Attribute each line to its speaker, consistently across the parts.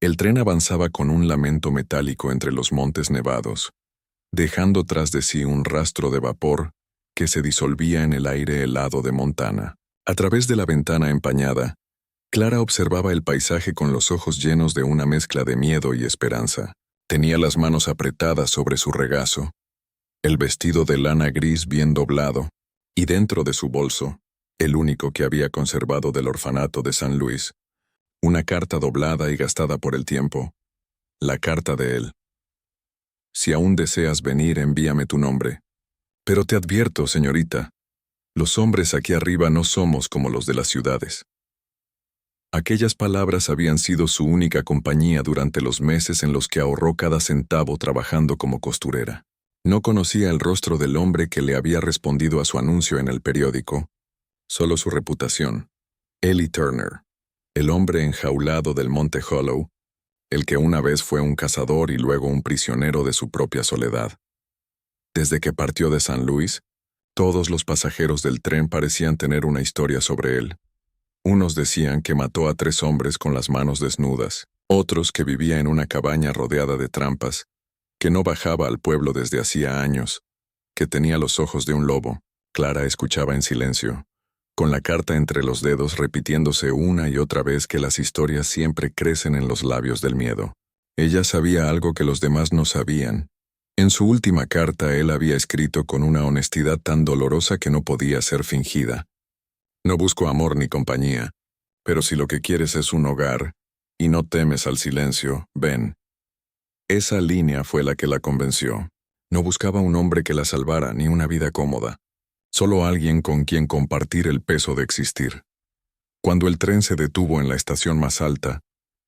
Speaker 1: El tren avanzaba con un lamento metálico entre los montes nevados, dejando tras de sí un rastro de vapor que se disolvía en el aire helado de Montana. A través de la ventana empañada, Clara observaba el paisaje con los ojos llenos de una mezcla de miedo y esperanza. Tenía las manos apretadas sobre su regazo, el vestido de lana gris bien doblado, y dentro de su bolso, el único que había conservado del orfanato de San Luis, una carta doblada y gastada por el tiempo. La carta de él. Si aún deseas venir, envíame tu nombre. Pero te advierto, señorita, los hombres aquí arriba no somos como los de las ciudades. Aquellas palabras habían sido su única compañía durante los meses en los que ahorró cada centavo trabajando como costurera. No conocía el rostro del hombre que le había respondido a su anuncio en el periódico, solo su reputación. Ellie Turner, el hombre enjaulado del Monte Hollow, el que una vez fue un cazador y luego un prisionero de su propia soledad. Desde que partió de San Luis, todos los pasajeros del tren parecían tener una historia sobre él. Unos decían que mató a 3 hombres con las manos desnudas, otros que vivía en una cabaña rodeada de trampas, que no bajaba al pueblo desde hacía años, que tenía los ojos de un lobo. Clara escuchaba en silencio, con la carta entre los dedos repitiéndose una y otra vez que las historias siempre crecen en los labios del miedo. Ella sabía algo que los demás no sabían. En su última carta él había escrito con una honestidad tan dolorosa que no podía ser fingida. No busco amor ni compañía, pero si lo que quieres es un hogar, y no temes al silencio, ven. Esa línea fue la que la convenció. No buscaba un hombre que la salvara ni una vida cómoda, solo alguien con quien compartir el peso de existir. Cuando el tren se detuvo en la estación más alta,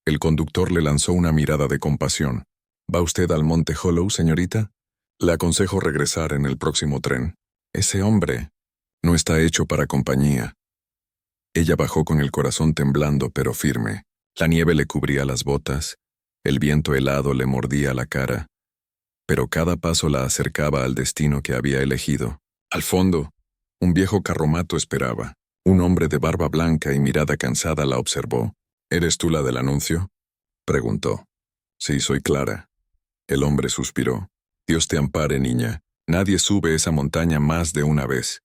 Speaker 1: el conductor le lanzó una mirada de compasión. ¿Va usted al Monte Hollow, señorita? Le aconsejo regresar en el próximo tren. Ese hombre no está hecho para compañía. Ella bajó con el corazón temblando pero firme. La nieve le cubría las botas, el viento helado le mordía la cara, pero cada paso la acercaba al destino que había elegido. Al fondo, un viejo carromato esperaba. Un hombre de barba blanca y mirada cansada la observó. ¿Eres tú la del anuncio?, preguntó. Sí, soy Clara. El hombre suspiró. Dios te ampare, niña. Nadie sube esa montaña más de una vez.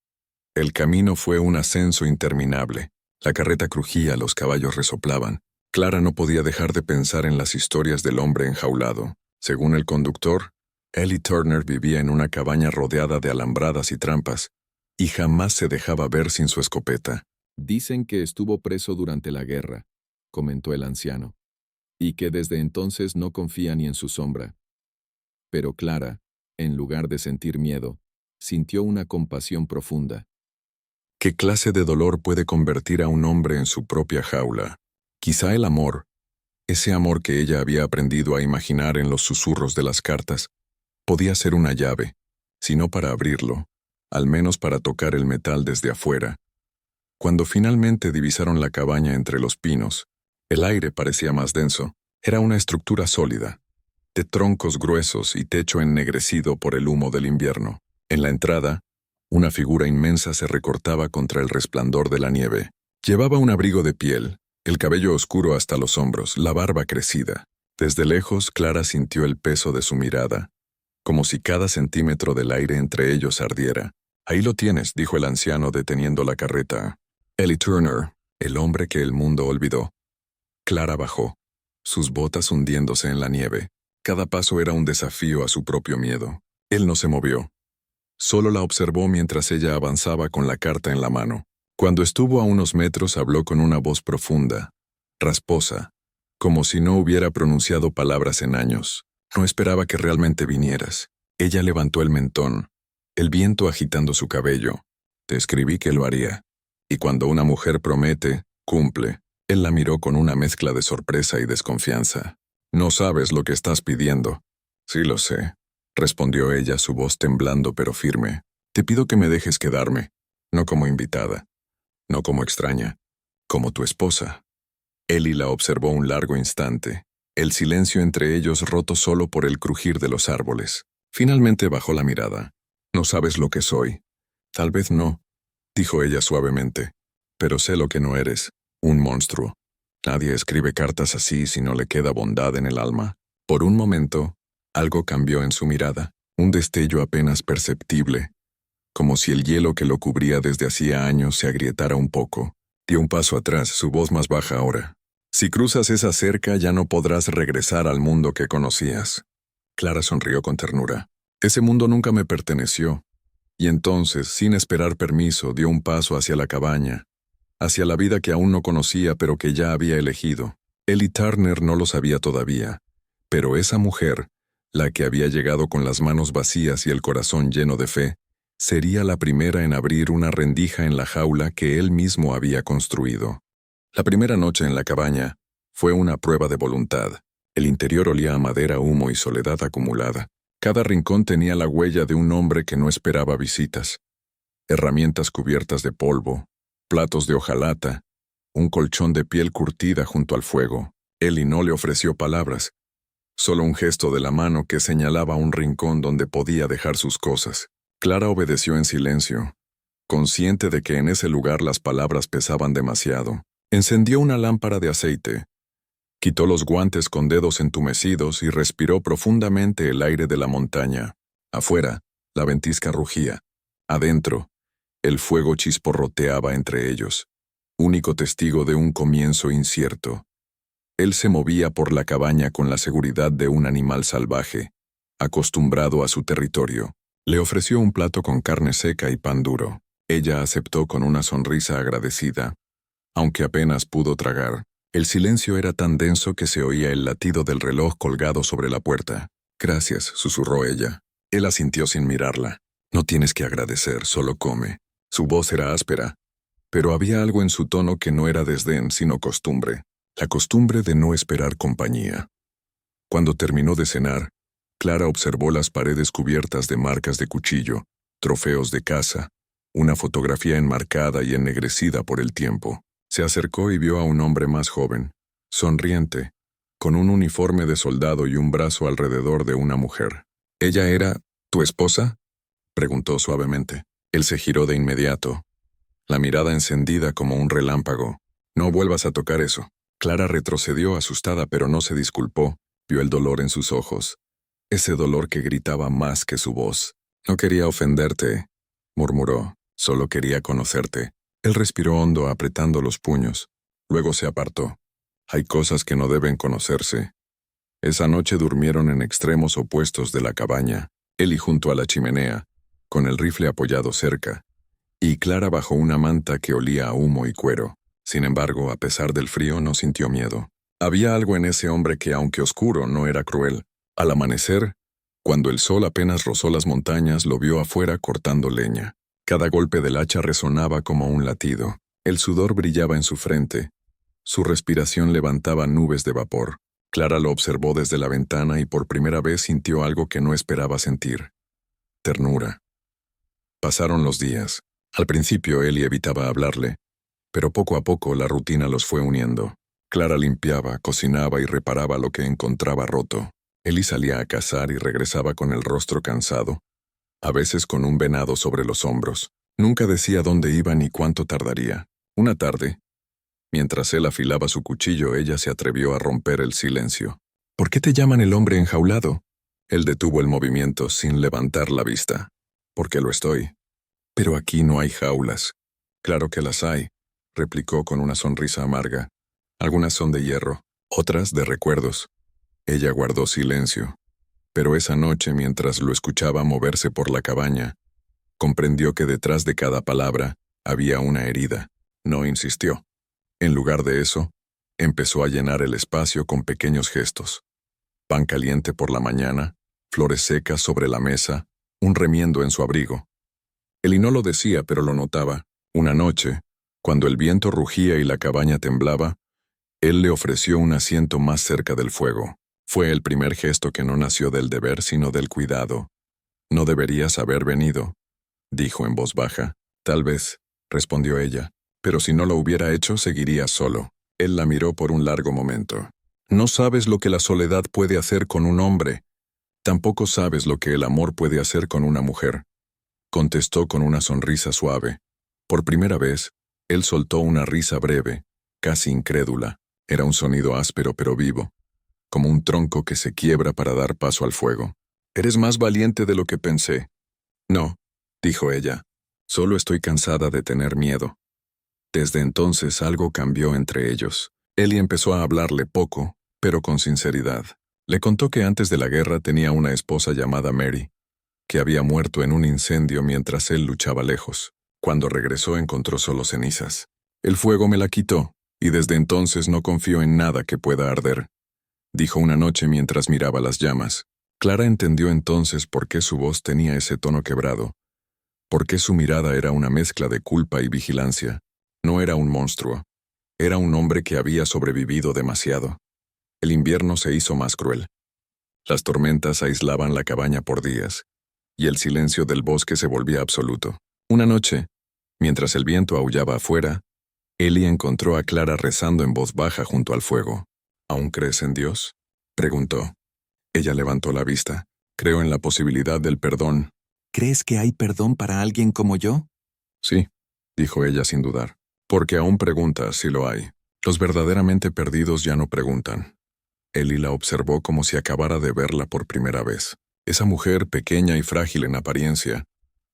Speaker 1: El camino fue un ascenso interminable. La carreta crujía, los caballos resoplaban. Clara no podía dejar de pensar en las historias del hombre enjaulado. Según el conductor, Ellie Turner vivía en una cabaña rodeada de alambradas y trampas, y jamás se dejaba ver sin su escopeta. Dicen que estuvo preso durante la guerra, comentó el anciano, y que desde entonces no confía ni en su sombra. Pero Clara, en lugar de sentir miedo, sintió una compasión profunda. ¿Qué clase de dolor puede convertir a un hombre en su propia jaula? Quizá el amor, ese amor que ella había aprendido a imaginar en los susurros de las cartas, podía ser una llave, si no para abrirlo, al menos para tocar el metal desde afuera. Cuando finalmente divisaron la cabaña entre los pinos, el aire parecía más denso. Era una estructura sólida, de troncos gruesos y techo ennegrecido por el humo del invierno. En la entrada, una figura inmensa se recortaba contra el resplandor de la nieve. Llevaba un abrigo de piel, el cabello oscuro hasta los hombros, la barba crecida. Desde lejos, Clara sintió el peso de su mirada, como si cada centímetro del aire entre ellos ardiera. Ahí lo tienes, dijo el anciano deteniendo la carreta. Ellie Turner, el hombre que el mundo olvidó. Clara bajó, sus botas hundiéndose en la nieve. Cada paso era un desafío a su propio miedo. Él no se movió. Solo la observó mientras ella avanzaba con la carta en la mano. Cuando estuvo a unos metros habló con una voz profunda, rasposa, como si no hubiera pronunciado palabras en años. No esperaba que realmente vinieras. Ella levantó el mentón, el viento agitando su cabello. Te escribí que lo haría. Y cuando una mujer promete, cumple. Él la miró con una mezcla de sorpresa y desconfianza. No sabes lo que estás pidiendo. Sí lo sé, respondió ella, su voz temblando pero firme. Te pido que me dejes quedarme, no como invitada, no como extraña, como tu esposa. Ellie la observó un largo instante, el silencio entre ellos roto solo por el crujir de los árboles. Finalmente bajó la mirada. No sabes lo que soy. Tal vez no, dijo ella suavemente, pero sé lo que no eres, un monstruo. Nadie escribe cartas así si no le queda bondad en el alma. Por un momento, algo cambió en su mirada, un destello apenas perceptible, como si el hielo que lo cubría desde hacía años se agrietara un poco. Dio un paso atrás, su voz más baja ahora. Si cruzas esa cerca ya no podrás regresar al mundo que conocías. Clara sonrió con ternura. Ese mundo nunca me perteneció. Y entonces, sin esperar permiso, dio un paso hacia la cabaña, hacia la vida que aún no conocía pero que ya había elegido. Él y Turner no lo sabía todavía, pero esa mujer, la que había llegado con las manos vacías y el corazón lleno de fe, sería la primera en abrir una rendija en la jaula que él mismo había construido. La primera noche en la cabaña fue una prueba de voluntad. El interior olía a madera, humo y soledad acumulada. Cada rincón tenía la huella de un hombre que no esperaba visitas. Herramientas cubiertas de polvo, platos de hojalata, un colchón de piel curtida junto al fuego. Eli no le ofreció palabras, solo un gesto de la mano que señalaba un rincón donde podía dejar sus cosas. Clara obedeció en silencio, consciente de que en ese lugar las palabras pesaban demasiado. Encendió una lámpara de aceite, quitó los guantes con dedos entumecidos y respiró profundamente el aire de la montaña. Afuera, la ventisca rugía. Adentro, el fuego chisporroteaba entre ellos, único testigo de un comienzo incierto. Él se movía por la cabaña con la seguridad de un animal salvaje, acostumbrado a su territorio. Le ofreció un plato con carne seca y pan duro. Ella aceptó con una sonrisa agradecida, aunque apenas pudo tragar. El silencio era tan denso que se oía el latido del reloj colgado sobre la puerta. «Gracias», susurró ella. Él asintió sin mirarla. «No tienes que agradecer, solo come». Su voz era áspera, pero había algo en su tono que no era desdén, sino costumbre. La costumbre de no esperar compañía. Cuando terminó de cenar, Clara observó las paredes cubiertas de marcas de cuchillo, trofeos de caza, una fotografía enmarcada y ennegrecida por el tiempo. Se acercó y vio a un hombre más joven, sonriente, con un uniforme de soldado y un brazo alrededor de una mujer. «¿Ella era tu esposa?», preguntó suavemente. Él se giró de inmediato, la mirada encendida como un relámpago. «No vuelvas a tocar eso». Clara retrocedió asustada pero no se disculpó. Vio el dolor en sus ojos, ese dolor que gritaba más que su voz. «No quería ofenderte», murmuró. «Solo quería conocerte». Él respiró hondo apretando los puños. Luego se apartó. Hay cosas que no deben conocerse. Esa noche durmieron en extremos opuestos de la cabaña, Eli junto a la chimenea, con el rifle apoyado cerca, y Clara bajo una manta que olía a humo y cuero. Sin embargo, a pesar del frío, no sintió miedo. Había algo en ese hombre que, aunque oscuro, no era cruel. Al amanecer, cuando el sol apenas rozó las montañas, lo vio afuera cortando leña. Cada golpe del hacha resonaba como un latido. El sudor brillaba en su frente. Su respiración levantaba nubes de vapor. Clara lo observó desde la ventana y por primera vez sintió algo que no esperaba sentir. Ternura. Pasaron los días. Al principio Eli evitaba hablarle, pero poco a poco la rutina los fue uniendo. Clara limpiaba, cocinaba y reparaba lo que encontraba roto. Eli salía a cazar y regresaba con el rostro cansado, a veces con un venado sobre los hombros. Nunca decía dónde iba ni cuánto tardaría. Una tarde, mientras él afilaba su cuchillo, ella se atrevió a romper el silencio. «¿Por qué te llaman el hombre enjaulado?». Él detuvo el movimiento sin levantar la vista. «Porque lo estoy. Pero aquí no hay jaulas». «Claro que las hay», replicó con una sonrisa amarga. «Algunas son de hierro, otras de recuerdos». Ella guardó silencio. Pero esa noche, mientras lo escuchaba moverse por la cabaña, comprendió que detrás de cada palabra había una herida. No insistió. En lugar de eso, empezó a llenar el espacio con pequeños gestos. Pan caliente por la mañana, flores secas sobre la mesa, un remiendo en su abrigo. Eli no lo decía, pero lo notaba. Una noche, cuando el viento rugía y la cabaña temblaba, él le ofreció un asiento más cerca del fuego. Fue el primer gesto que no nació del deber, sino del cuidado. «No deberías haber venido», dijo en voz baja. «Tal vez», respondió ella, «pero si no lo hubiera hecho, seguiría solo». Él la miró por un largo momento. «No sabes lo que la soledad puede hacer con un hombre. Tampoco sabes lo que el amor puede hacer con una mujer», contestó con una sonrisa suave. Por primera vez, él soltó una risa breve, casi incrédula. Era un sonido áspero pero vivo, como un tronco que se quiebra para dar paso al fuego. «Eres más valiente de lo que pensé». «No», dijo ella, «solo estoy cansada de tener miedo». Desde entonces algo cambió entre ellos. Ellie empezó a hablarle poco, pero con sinceridad. Le contó que antes de la guerra tenía una esposa llamada Mary, que había muerto en un incendio mientras él luchaba lejos. Cuando regresó encontró solo cenizas. «El fuego me la quitó, y desde entonces no confío en nada que pueda arder», dijo una noche mientras miraba las llamas. Clara entendió entonces por qué su voz tenía ese tono quebrado, por qué su mirada era una mezcla de culpa y vigilancia. No era un monstruo, era un hombre que había sobrevivido demasiado. El invierno se hizo más cruel. Las tormentas aislaban la cabaña por días, y el silencio del bosque se volvía absoluto. Una noche, mientras el viento aullaba afuera, Ellie encontró a Clara rezando en voz baja junto al fuego. «¿Aún crees en Dios?», preguntó. Ella levantó la vista. «Creo en la posibilidad del perdón».
Speaker 2: ¿Crees que hay perdón para alguien como yo?
Speaker 1: «Sí», dijo ella sin dudar, «porque aún preguntas si lo hay. Los verdaderamente perdidos ya no preguntan». Ellie la observó como si acabara de verla por primera vez. Esa mujer, pequeña y frágil en apariencia,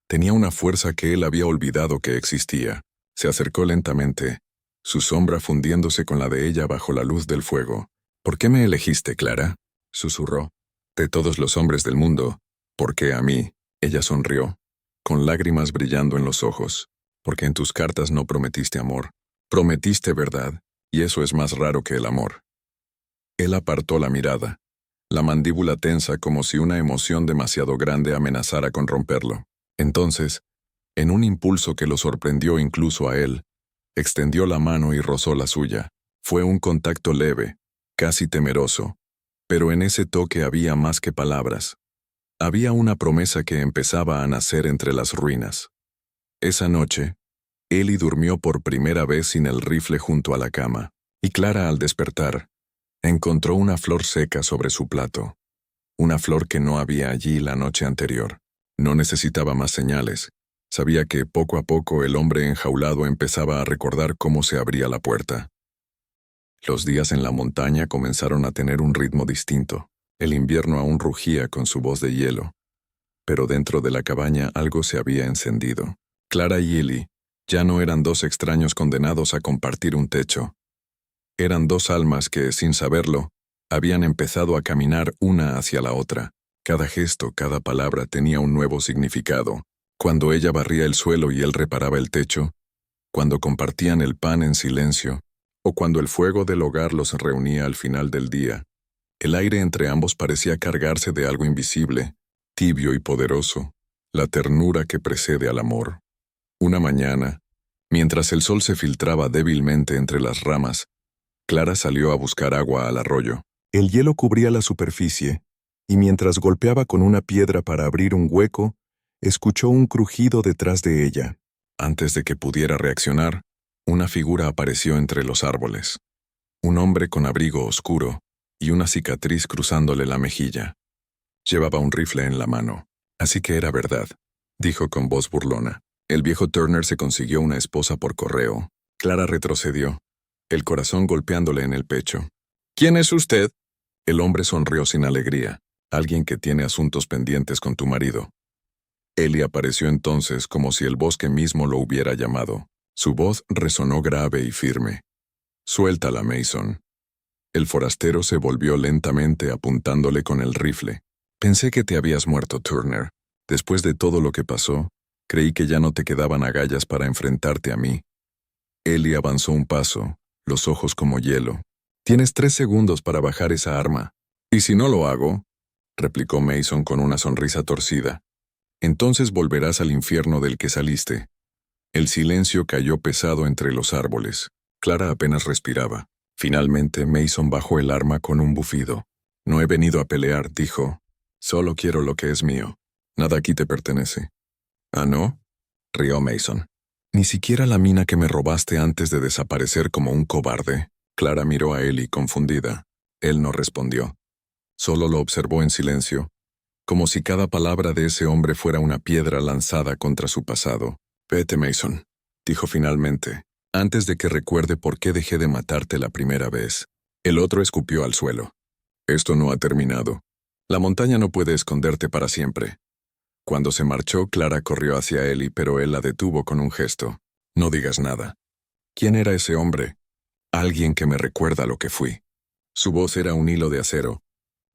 Speaker 1: tenía una fuerza que él había olvidado que existía. Se acercó lentamente, su sombra fundiéndose con la de ella bajo la luz del fuego. «¿Por qué me elegiste, Clara?», susurró. «De todos los hombres del mundo, ¿por qué a mí?». Ella sonrió, con lágrimas brillando en los ojos. «Porque en tus cartas no prometiste amor. Prometiste verdad, y eso es más raro que el amor». Él apartó la mirada, la mandíbula tensa como si una emoción demasiado grande amenazara con romperlo. Entonces, en un impulso que lo sorprendió incluso a él, extendió la mano y rozó la suya. Fue un contacto leve, casi temeroso, pero en ese toque había más que palabras. Había una promesa que empezaba a nacer entre las ruinas. Esa noche, Ellie durmió por primera vez sin el rifle junto a la cama, y Clara, al despertar, encontró una flor seca sobre su plato. Una flor que no había allí la noche anterior. No necesitaba más señales. Sabía que poco a poco el hombre enjaulado empezaba a recordar cómo se abría la puerta. Los días en la montaña comenzaron a tener un ritmo distinto. El invierno aún rugía con su voz de hielo. Pero dentro de la cabaña algo se había encendido. Clara y Ellie ya no eran dos extraños condenados a compartir un techo. Eran dos almas que, sin saberlo, habían empezado a caminar una hacia la otra. Cada gesto, cada palabra tenía un nuevo significado. Cuando ella barría el suelo y él reparaba el techo, cuando compartían el pan en silencio, o cuando el fuego del hogar los reunía al final del día, el aire entre ambos parecía cargarse de algo invisible, tibio y poderoso, la ternura que precede al amor. Una mañana, mientras el sol se filtraba débilmente entre las ramas, Clara salió a buscar agua al arroyo. El hielo cubría la superficie, y mientras golpeaba con una piedra para abrir un hueco, escuchó un crujido detrás de ella. Antes de que pudiera reaccionar, una figura apareció entre los árboles. Un hombre con abrigo oscuro y una cicatriz cruzándole la mejilla. Llevaba un rifle en la mano. «Así que era verdad», dijo con voz burlona. «El viejo Turner se consiguió una esposa por correo». Clara retrocedió, el corazón golpeándole en el pecho. «¿Quién es usted?». El hombre sonrió sin alegría. «Alguien que tiene asuntos pendientes con tu marido». Ellie apareció entonces como si el bosque mismo lo hubiera llamado. Su voz resonó grave y firme. «Suéltala, Mason». El forastero se volvió lentamente apuntándole con el rifle. «Pensé que te habías muerto, Turner. Después de todo lo que pasó, creí que ya no te quedaban agallas para enfrentarte a mí». Ellie avanzó un paso, los ojos como hielo. «Tienes 3 segundos para bajar esa arma». «¿Y si no lo hago?», replicó Mason con una sonrisa torcida. «Entonces volverás al infierno del que saliste». El silencio cayó pesado entre los árboles. Clara apenas respiraba. Finalmente Mason bajó el arma con un bufido. «No he venido a pelear», dijo. «Solo quiero lo que es mío. Nada aquí te pertenece». «¿Ah, no?», rió Mason. «Ni siquiera la mina que me robaste antes de desaparecer como un cobarde». Clara miró a Ellie confundida. Él no respondió. Solo lo observó en silencio, como si cada palabra de ese hombre fuera una piedra lanzada contra su pasado. «Vete, Mason», dijo finalmente. antes de que recuerde por qué dejé de matarte la primera vez. El otro escupió al suelo. Esto no ha terminado. La montaña no puede esconderte para siempre. Cuando se marchó, Clara corrió hacia Eli, pero él la detuvo con un gesto. No digas nada. ¿Quién era ese hombre? Alguien que me recuerda lo que fui. Su voz era un hilo de acero.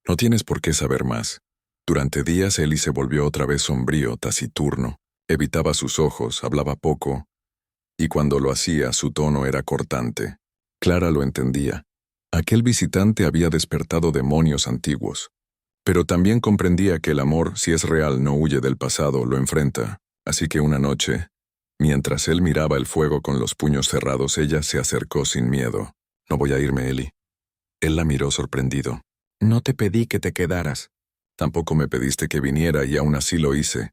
Speaker 1: No tienes por qué saber más. Durante días Eli se volvió otra vez sombrío, taciturno. Evitaba sus ojos, hablaba poco, y cuando lo hacía su tono era cortante. Clara lo entendía. Aquel visitante había despertado demonios antiguos. Pero también comprendía que el amor, si es real, no huye del pasado, lo enfrenta. Así que una noche, mientras él miraba el fuego con los puños cerrados, ella se acercó sin miedo. No voy a irme, Eli. Él la miró sorprendido. No te pedí que te quedaras. Tampoco me pediste que viniera y aún así lo hice.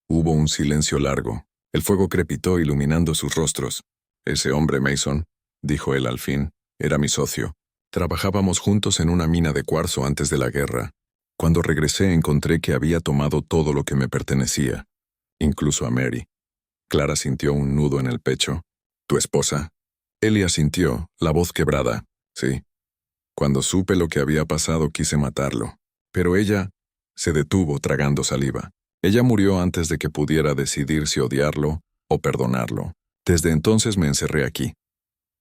Speaker 1: Hubo un silencio largo. El fuego crepitó iluminando sus rostros. Ese hombre, Mason, dijo él al fin, era mi socio. Trabajábamos juntos en una mina de cuarzo antes de la guerra. Cuando regresé encontré que había tomado todo lo que me pertenecía, incluso a Mary. Clara sintió un nudo en el pecho. ¿Tu esposa? Eli asintió, la voz quebrada. Sí. Cuando supe lo que había pasado quise matarlo. Pero ella se detuvo tragando saliva. Ella murió antes de que pudiera decidir si odiarlo o perdonarlo. Desde entonces me encerré aquí.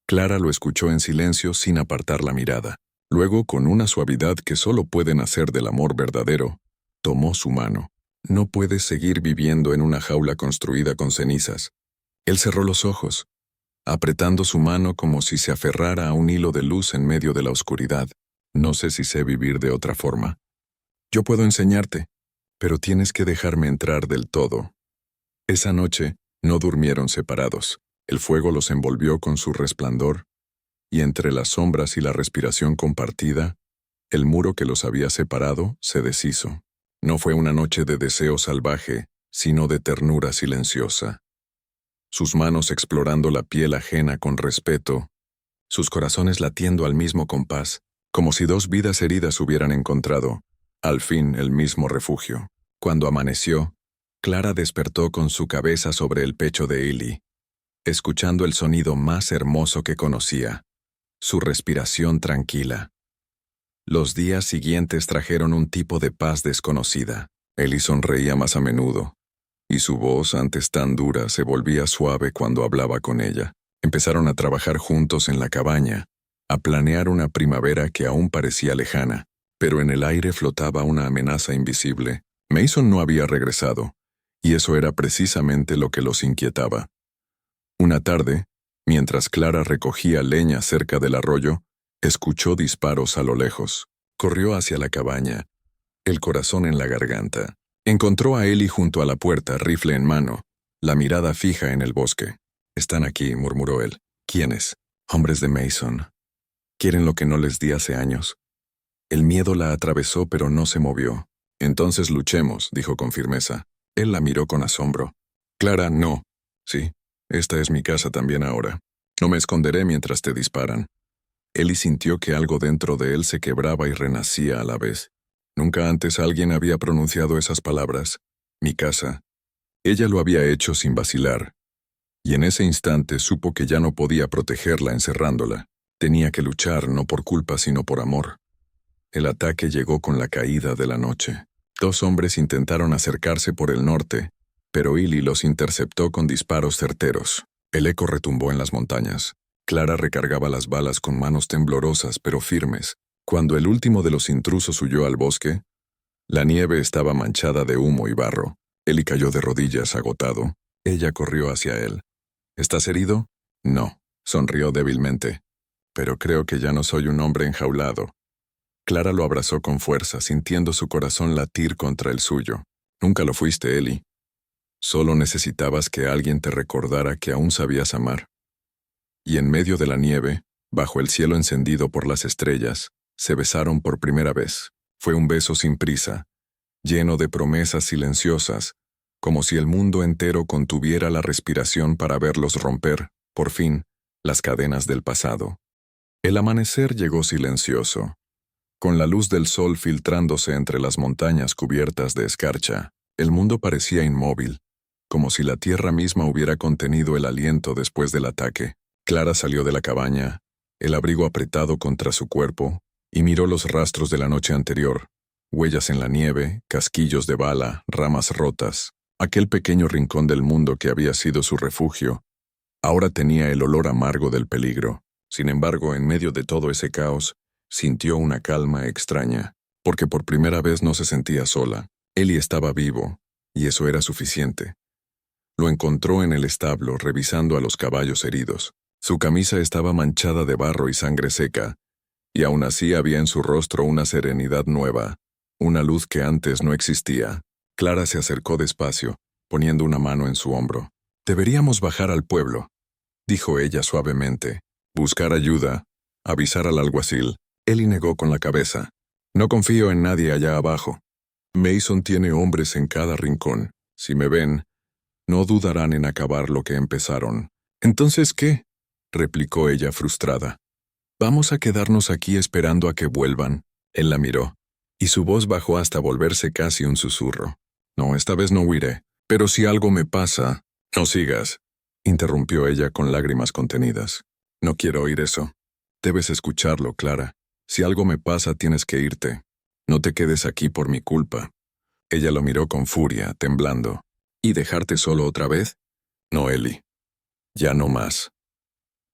Speaker 1: Clara lo escuchó en silencio sin apartar la mirada. Luego, con una suavidad que solo puede nacer del amor verdadero, tomó su mano. No puedes seguir viviendo en una jaula construida con cenizas. Él cerró los ojos, apretando su mano como si se aferrara a un hilo de luz en medio de la oscuridad. No sé si sé vivir de otra forma. Yo puedo enseñarte, pero tienes que dejarme entrar del todo. Esa noche no durmieron separados. El fuego los envolvió con su resplandor, y entre las sombras y la respiración compartida, el muro que los había separado se deshizo. No fue una noche de deseo salvaje, sino de ternura silenciosa. Sus manos explorando la piel ajena con respeto, sus corazones latiendo al mismo compás, como si dos vidas heridas hubieran encontrado, al fin, el mismo refugio. Cuando amaneció, Clara despertó con su cabeza sobre el pecho de Eli, escuchando el sonido más hermoso que conocía, su respiración tranquila. Los días siguientes trajeron un tipo de paz desconocida. Eli sonreía más a menudo, y su voz, antes tan dura, se volvía suave cuando hablaba con ella. Empezaron a trabajar juntos en la cabaña, a planear una primavera que aún parecía lejana, pero en el aire flotaba una amenaza invisible. Mason no había regresado, y eso era precisamente lo que los inquietaba. Una tarde, mientras Clara recogía leña cerca del arroyo, escuchó disparos a lo lejos. Corrió hacia la cabaña, el corazón en la garganta. Encontró a Eli junto a la puerta, rifle en mano, la mirada fija en el bosque. «Están aquí», murmuró él. «¿Quiénes?» «Hombres de Mason. Quieren lo que no les di hace años». El miedo la atravesó, pero no se movió. «Entonces luchemos», dijo con firmeza. Él la miró con asombro. «Clara, no». «Sí, esta es mi casa también ahora. No me esconderé mientras te disparan». Eli sintió que algo dentro de él se quebraba y renacía a la vez. Nunca antes alguien había pronunciado esas palabras. Mi casa. Ella lo había hecho sin vacilar. Y en ese instante supo que ya no podía protegerla encerrándola. Tenía que luchar no por culpa sino por amor. El ataque llegó con la caída de la noche. 2 hombres intentaron acercarse por el norte, pero Eli los interceptó con disparos certeros. El eco retumbó en las montañas. Clara recargaba las balas con manos temblorosas pero firmes. Cuando el último de los intrusos huyó al bosque, la nieve estaba manchada de humo y barro. Eli cayó de rodillas, agotado. Ella corrió hacia él. «¿Estás herido?» «No», sonrió débilmente. «Pero creo que ya no soy un hombre enjaulado». Clara lo abrazó con fuerza, sintiendo su corazón latir contra el suyo. «Nunca lo fuiste, Eli. Solo necesitabas que alguien te recordara que aún sabías amar». Y en medio de la nieve, bajo el cielo encendido por las estrellas, se besaron por primera vez. Fue un beso sin prisa, lleno de promesas silenciosas, como si el mundo entero contuviera la respiración para verlos romper, por fin, las cadenas del pasado. El amanecer llegó silencioso, con la luz del sol filtrándose entre las montañas cubiertas de escarcha. El mundo parecía inmóvil, como si la tierra misma hubiera contenido el aliento después del ataque. Clara salió de la cabaña, el abrigo apretado contra su cuerpo, y miró los rastros de la noche anterior, huellas en la nieve, casquillos de bala, ramas rotas. Aquel pequeño rincón del mundo que había sido su refugio, ahora tenía el olor amargo del peligro. Sin embargo, en medio de todo ese caos, sintió una calma extraña, porque por primera vez no se sentía sola. Ellie estaba vivo, y eso era suficiente. Lo encontró en el establo, revisando a los caballos heridos. Su camisa estaba manchada de barro y sangre seca, y aún así había en su rostro una serenidad nueva, una luz que antes no existía. Clara se acercó despacio, poniendo una mano en su hombro. «Deberíamos bajar al pueblo», dijo ella suavemente. «Buscar ayuda, avisar al alguacil». Ellie negó con la cabeza. «No confío en nadie allá abajo. Mason tiene hombres en cada rincón. Si me ven, no dudarán en acabar lo que empezaron». «¿Entonces qué?», replicó ella frustrada. «¿Vamos a quedarnos aquí esperando a que vuelvan?». Él la miró, y su voz bajó hasta volverse casi un susurro. «No, esta vez no huiré. Pero si algo me pasa...». «No sigas», interrumpió ella con lágrimas contenidas. «No quiero oír eso. Debes escucharlo, Clara. Si algo me pasa, tienes que irte. No te quedes aquí por mi culpa». Ella lo miró con furia, temblando. «¿Y dejarte solo otra vez?». «No, Ellie. Ya no más».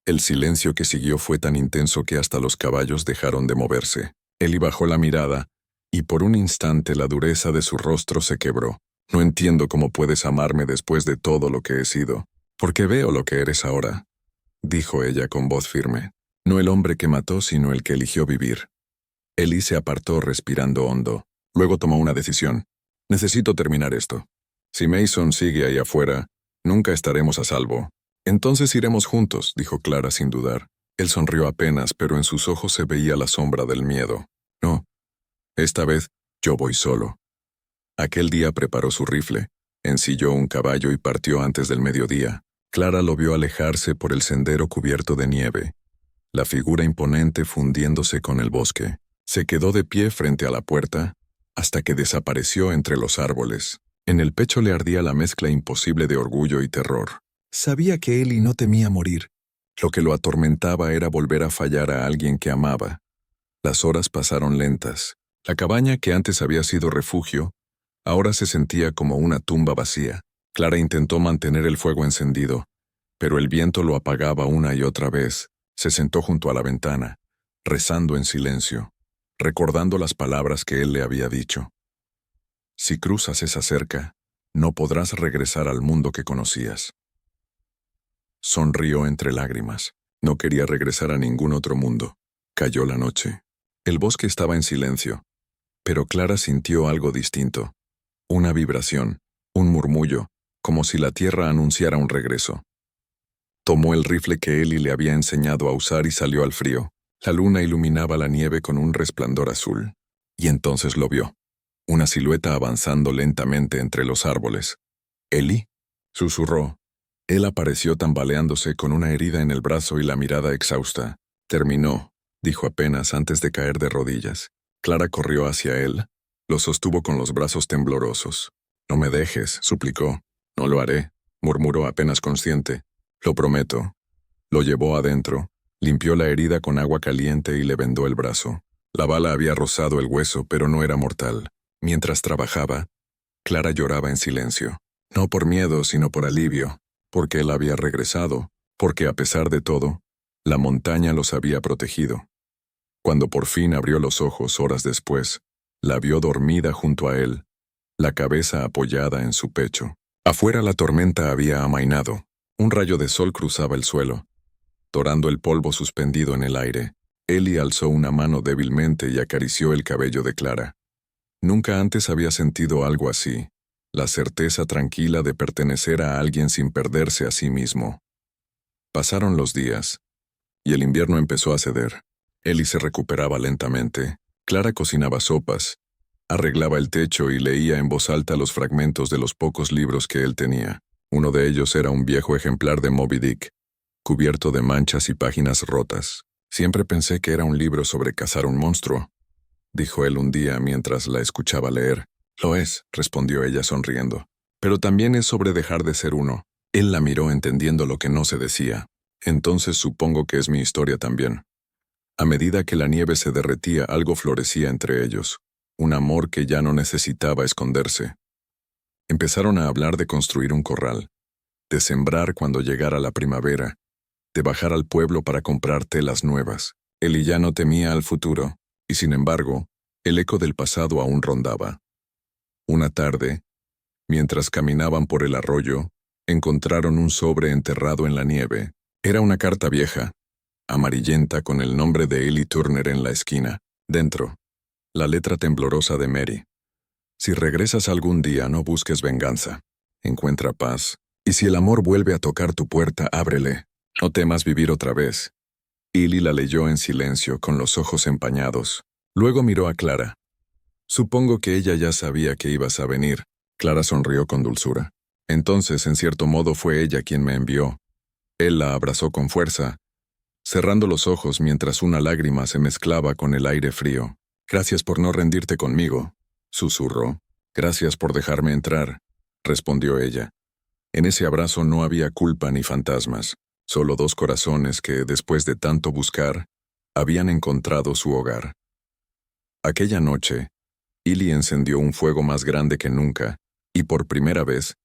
Speaker 1: El silencio que siguió fue tan intenso que hasta los caballos dejaron de moverse. Ellie bajó la mirada, y por un instante la dureza de su rostro se quebró. «No entiendo cómo puedes amarme después de todo lo que he sido, porque veo lo que eres ahora», dijo ella con voz firme. «No el hombre que mató, sino el que eligió vivir». Ellie se apartó respirando hondo. Luego tomó una decisión. «Necesito terminar esto. Si Mason sigue ahí afuera, nunca estaremos a salvo». «Entonces iremos juntos», dijo Clara sin dudar. Él sonrió apenas, pero en sus ojos se veía la sombra del miedo. «No, esta vez yo voy solo». Aquel día preparó su rifle, ensilló un caballo y partió antes del mediodía. Clara lo vio alejarse por el sendero cubierto de nieve, la figura imponente fundiéndose con el bosque. Se quedó de pie frente a la puerta, hasta que desapareció entre los árboles. En el pecho le ardía la mezcla imposible de orgullo y terror. Sabía que Ellie no temía morir. Lo que lo atormentaba era volver a fallar a alguien que amaba. Las horas pasaron lentas. La cabaña que antes había sido refugio, ahora se sentía como una tumba vacía. Clara intentó mantener el fuego encendido, pero el viento lo apagaba una y otra vez. Se sentó junto a la ventana, rezando en silencio, recordando las palabras que él le había dicho. «Si cruzas esa cerca, no podrás regresar al mundo que conocías». Sonrió entre lágrimas. No quería regresar a ningún otro mundo. Cayó la noche. El bosque estaba en silencio, pero Clara sintió algo distinto. Una vibración, un murmullo, como si la tierra anunciara un regreso. Tomó el rifle que Ellie le había enseñado a usar y salió al frío. La luna iluminaba la nieve con un resplandor azul. Y entonces lo vio. Una silueta avanzando lentamente entre los árboles. «¿Ellie?», susurró. Él apareció tambaleándose con una herida en el brazo y la mirada exhausta. «Terminó», dijo apenas antes de caer de rodillas. Clara corrió hacia él. Lo sostuvo con los brazos temblorosos. «No me dejes», suplicó. «No lo haré», murmuró apenas consciente. «Lo prometo». Lo llevó adentro, limpió la herida con agua caliente y le vendó el brazo. La bala había rozado el hueso, pero no era mortal. Mientras trabajaba, Clara lloraba en silencio. No por miedo, sino por alivio, porque él había regresado, porque a pesar de todo, la montaña los había protegido. Cuando por fin abrió los ojos horas después, la vio dormida junto a él, la cabeza apoyada en su pecho. Afuera la tormenta había amainado. Un rayo de sol cruzaba el suelo, dorando el polvo suspendido en el aire. Ellie alzó una mano débilmente y acarició el cabello de Clara. Nunca antes había sentido algo así, la certeza tranquila de pertenecer a alguien sin perderse a sí mismo. Pasaron los días, y el invierno empezó a ceder. Ellie se recuperaba lentamente. Clara cocinaba sopas, arreglaba el techo y leía en voz alta los fragmentos de los pocos libros que él tenía. Uno de ellos era un viejo ejemplar de Moby Dick, cubierto de manchas y páginas rotas. «Siempre pensé que era un libro sobre cazar un monstruo», dijo él un día mientras la escuchaba leer. «Lo es», respondió ella sonriendo. «Pero también es sobre dejar de ser uno». Él la miró entendiendo lo que no se decía. Entonces supongo que es mi historia también. A medida que la nieve se derretía, algo florecía entre ellos, un amor que ya no necesitaba esconderse. Empezaron a hablar de construir un corral, de sembrar cuando llegara la primavera, de bajar al pueblo para comprar telas nuevas. Eli ya no temía al futuro, y sin embargo, el eco del pasado aún rondaba. Una tarde, mientras caminaban por el arroyo, encontraron un sobre enterrado en la nieve. Era una carta vieja, amarillenta con el nombre de Eli Turner en la esquina. Dentro, la letra temblorosa de Mary. Si regresas algún día, no busques venganza. Encuentra paz. Y si el amor vuelve a tocar tu puerta, ábrele. No temas vivir otra vez. Eli la leyó en silencio, con los ojos empañados. Luego miró a Clara. Supongo que ella ya sabía que ibas a venir. Clara sonrió con dulzura. Entonces, en cierto modo, fue ella quien me envió. Él la abrazó con fuerza, cerrando los ojos mientras una lágrima se mezclaba con el aire frío. Gracias por no rendirte conmigo, susurró. Gracias por dejarme entrar, respondió ella. En ese abrazo no había culpa ni fantasmas, solo dos corazones que, después de tanto buscar, habían encontrado su hogar. Aquella noche, Eli encendió un fuego más grande que nunca, y por primera vez,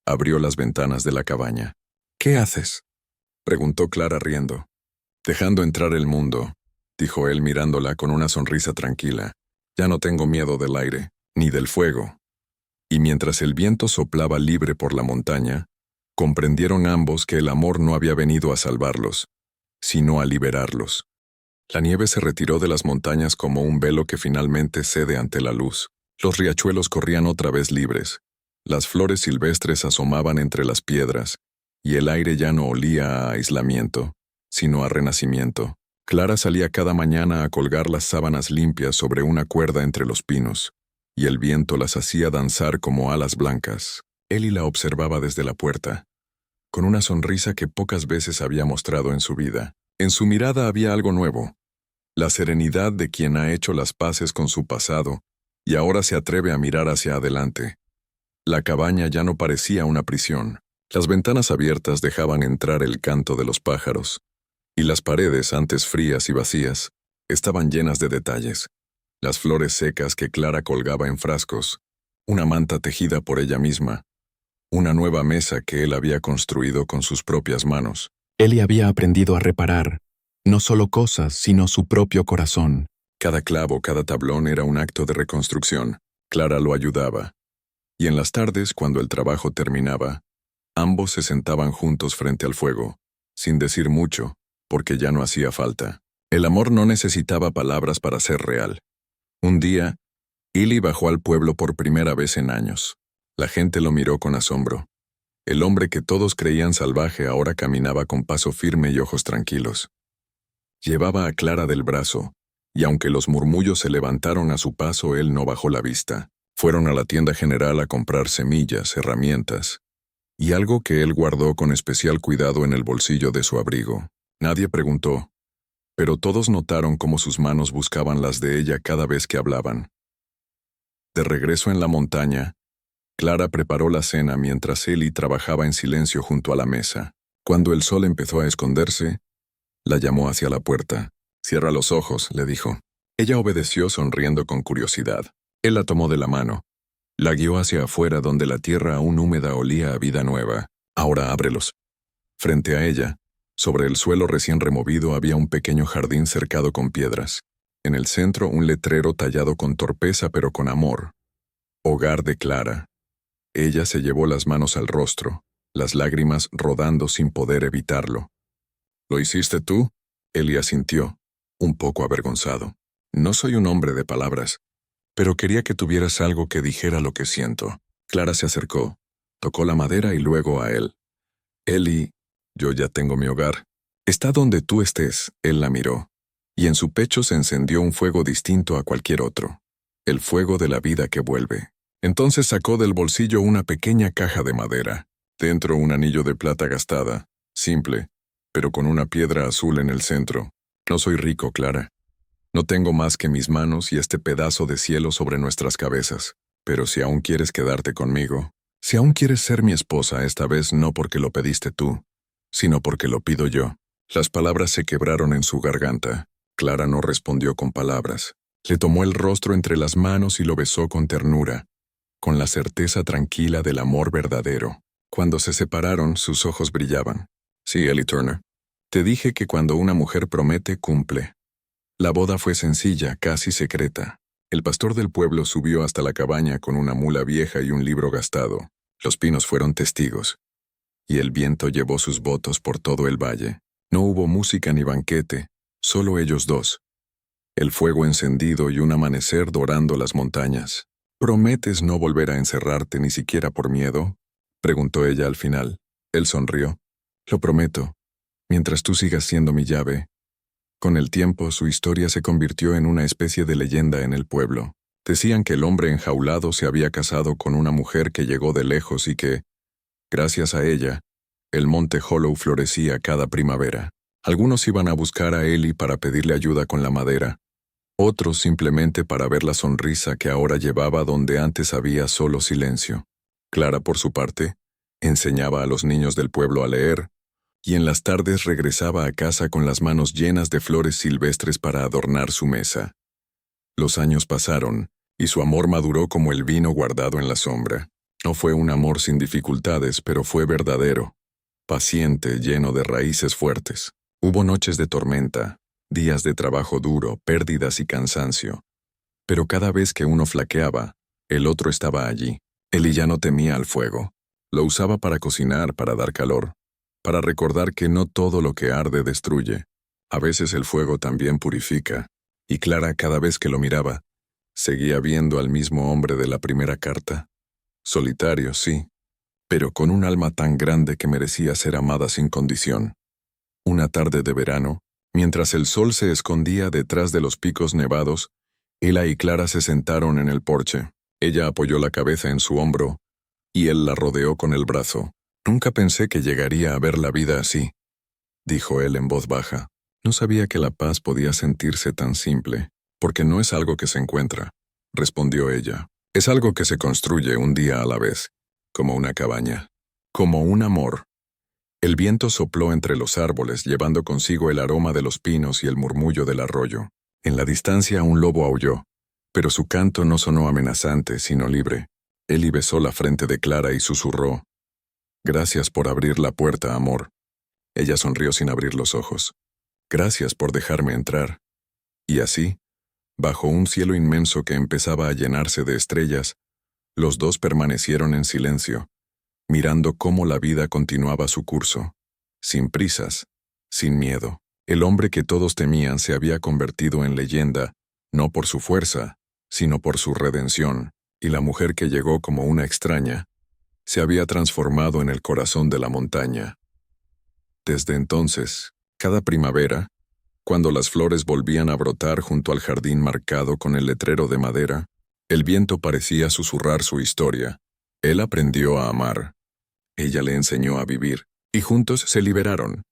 Speaker 1: abrió las ventanas de la cabaña. ¿Qué haces?, preguntó Clara riendo. Dejando entrar el mundo, dijo él mirándola con una sonrisa tranquila. Ya no tengo miedo del aire, ni del fuego. Y mientras el viento soplaba libre por la montaña, comprendieron ambos que el amor no había venido a salvarlos, sino a liberarlos. La nieve se retiró de las montañas como un velo que finalmente cede ante la luz. Los riachuelos corrían otra vez libres. Las flores silvestres asomaban entre las piedras, y el aire ya no olía a aislamiento, sino a renacimiento. Clara salía cada mañana a colgar las sábanas limpias sobre una cuerda entre los pinos, y el viento las hacía danzar como alas blancas. Eli la observaba desde la puerta, con una sonrisa que pocas veces había mostrado en su vida. En su mirada había algo nuevo, la serenidad de quien ha hecho las paces con su pasado y ahora se atreve a mirar hacia adelante. La cabaña ya no parecía una prisión. Las ventanas abiertas dejaban entrar el canto de los pájaros, y las paredes, antes frías y vacías, estaban llenas de detalles. Las flores secas que Clara colgaba en frascos, una manta tejida por ella misma, una nueva mesa que él había construido con sus propias manos.
Speaker 2: Eli había aprendido a reparar, no solo cosas, sino su propio corazón.
Speaker 1: Cada clavo, cada tablón era un acto de reconstrucción. Clara lo ayudaba. Y en las tardes, cuando el trabajo terminaba, ambos se sentaban juntos frente al fuego, sin decir mucho, porque ya no hacía falta. El amor no necesitaba palabras para ser real. Un día, Eli bajó al pueblo por primera vez en años. La gente lo miró con asombro. El hombre que todos creían salvaje ahora caminaba con paso firme y ojos tranquilos. Llevaba a Clara del brazo, y aunque los murmullos se levantaron a su paso, él no bajó la vista. Fueron a la tienda general a comprar semillas, herramientas, y algo que él guardó con especial cuidado en el bolsillo de su abrigo. Nadie preguntó, pero todos notaron cómo sus manos buscaban las de ella cada vez que hablaban. De regreso en la montaña, Clara preparó la cena mientras Eli trabajaba en silencio junto a la mesa. Cuando el sol empezó a esconderse, la llamó hacia la puerta. «Cierra los ojos», le dijo. Ella obedeció sonriendo con curiosidad. Él la tomó de la mano. La guió hacia afuera donde la tierra aún húmeda olía a vida nueva. «Ahora ábrelos». Frente a ella, sobre el suelo recién removido, había un pequeño jardín cercado con piedras. En el centro, un letrero tallado con torpeza pero con amor. «Hogar de Clara». Ella se llevó las manos al rostro, las lágrimas rodando sin poder evitarlo. «¿Lo hiciste tú?», Eli asintió, un poco avergonzado. «No soy un hombre de palabras, pero quería que tuvieras algo que dijera lo que siento». Clara se acercó, tocó la madera y luego a él. «Eli, yo ya tengo mi hogar. Está donde tú estés», él la miró, y en su pecho se encendió un fuego distinto a cualquier otro, el fuego de la vida que vuelve. Entonces sacó del bolsillo una pequeña caja de madera, dentro un anillo de plata gastada, simple, pero con una piedra azul en el centro. «No soy rico, Clara. No tengo más que mis manos y este pedazo de cielo sobre nuestras cabezas. Pero si aún quieres quedarte conmigo, si aún quieres ser mi esposa, esta vez no porque lo pediste tú, sino porque lo pido yo, Las palabras se quebraron en su garganta. Clara no respondió con palabras. Le tomó el rostro entre las manos y lo besó con ternura, con la certeza tranquila del amor verdadero. Cuando se separaron, sus ojos brillaban. Sí, Ellie Turner. Te dije que cuando una mujer promete, cumple. La boda fue sencilla, casi secreta. El pastor del pueblo subió hasta la cabaña con una mula vieja y un libro gastado. Los pinos fueron testigos. Y el viento llevó sus votos por todo el valle. No hubo música ni banquete, solo ellos dos. El fuego encendido y un amanecer dorando las montañas. ¿Prometes no volver a encerrarte ni siquiera por miedo?, preguntó ella al final. Él sonrió. Lo prometo, mientras tú sigas siendo mi llave. Con el tiempo, su historia se convirtió en una especie de leyenda en el pueblo. Decían que el hombre enjaulado se había casado con una mujer que llegó de lejos y que, gracias a ella, el monte Hollow florecía cada primavera. Algunos iban a buscar a Ellie para pedirle ayuda con la madera, otros simplemente para ver la sonrisa que ahora llevaba donde antes había solo silencio. Clara, por su parte, enseñaba a los niños del pueblo a leer, y en las tardes regresaba a casa con las manos llenas de flores silvestres para adornar su mesa. Los años pasaron, y su amor maduró como el vino guardado en la sombra. No fue un amor sin dificultades, pero fue verdadero, paciente, lleno de raíces fuertes. Hubo noches de tormenta, días de trabajo duro, pérdidas y cansancio. Pero cada vez que uno flaqueaba, el otro estaba allí. Él ya no temía al fuego. Lo usaba para cocinar, para dar calor, para recordar que no todo lo que arde destruye. A veces el fuego también purifica. Y Clara, cada vez que lo miraba, seguía viendo al mismo hombre de la primera carta. Solitario, sí, pero con un alma tan grande que merecía ser amada sin condición. Una tarde de verano, mientras el sol se escondía detrás de los picos nevados, Ella y Clara se sentaron en el porche. Ella apoyó la cabeza en su hombro, y él la rodeó con el brazo. Nunca pensé que llegaría a ver la vida así, dijo él en voz baja. No sabía que la paz podía sentirse tan simple, porque no es algo que se encuentra, respondió ella. Es algo que se construye un día a la vez, como una cabaña, como un amor. El viento sopló entre los árboles, llevando consigo el aroma de los pinos y el murmullo del arroyo. En la distancia un lobo aulló, pero su canto no sonó amenazante, sino libre. Ellie besó la frente de Clara y susurró: «Gracias por abrir la puerta, amor». Ella sonrió sin abrir los ojos. «Gracias por dejarme entrar». Y así, bajo un cielo inmenso que empezaba a llenarse de estrellas, los dos permanecieron en silencio, mirando cómo la vida continuaba su curso, sin prisas, sin miedo. El hombre que todos temían se había convertido en leyenda, no por su fuerza, sino por su redención, y la mujer que llegó como una extraña, se había transformado en el corazón de la montaña. Desde entonces, cada primavera, cuando las flores volvían a brotar junto al jardín marcado con el letrero de madera, el viento parecía susurrar su historia. Él aprendió a amar. Ella le enseñó a vivir, y juntos se liberaron.